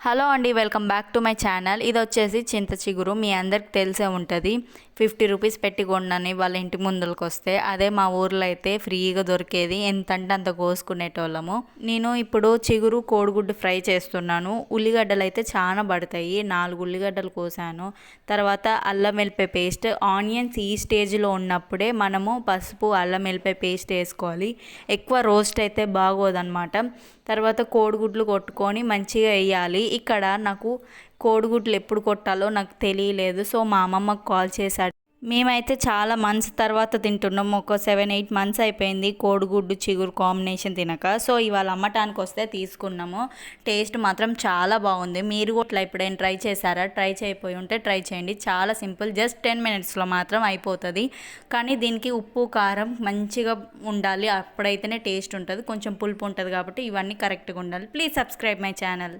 Hello అండి, welcome back to my channel. ఇది వచ్చేసి చింత చిగురు. మీ అందరికి తెలిసే ఉంటుంది. 50 రూపీస్ పెట్టి కొన్నాను వాళ్ళ ఇంటి ముందులకు వస్తే. అదే మా ఊర్లో అయితే ఫ్రీగా దొరికేది. ఎంత అంటే అంత కోసుకునేటోళ్ళము. నేను ఇప్పుడు చిగురు కోడిగుడ్డు ఫ్రై చేస్తున్నాను. ఉల్లిగడ్డలు అయితే చాలా పడతాయి. 4 ఉల్లిగడ్డలు కోసాను. తర్వాత అల్లం వెల్లిపాయ పేస్ట్, ఆనియన్స్ ఈ స్టేజ్లో ఉన్నప్పుడే మనము పసుపు అల్లం వెల్లిపాయ పేస్ట్ వేసుకోవాలి. ఎక్కువ రోస్ట్ అయితే బాగోదన్నమాట. తర్వాత కోడిగుడ్లు కొట్టుకొని మంచిగా వేయాలి. ఇక్కడ నాకు కోడిగుడ్లు ఎప్పుడు కొట్టాలో నాకు తెలియలేదు. సో మా అమ్మమ్మకు కాల్ చేశాడు. మేమైతే చాలా మంత్స్ తర్వాత తింటున్నాం. ఒక 7-8 మంత్స్ అయిపోయింది కోడిగుడ్డు చిగురు కాంబినేషన్ తినక. సో ఇవాళ అమ్మటానికి వస్తే తీసుకున్నాము. టేస్ట్ మాత్రం చాలా బాగుంది. మీరు కూడా ఎప్పుడైనా ట్రై చేశారా? ట్రై చేయకపోయి ఉంటే ట్రై చేయండి. చాలా సింపుల్, జస్ట్ 10 మినిట్స్లో మాత్రం అయిపోతుంది. కానీ దీనికి ఉప్పు కారం మంచిగా ఉండాలి, అప్పుడైతేనే టేస్ట్ ఉంటుంది. కొంచెం పులుపు ఉంటుంది కాబట్టి ఇవన్నీ కరెక్ట్గా ఉండాలి. Please subscribe my channel.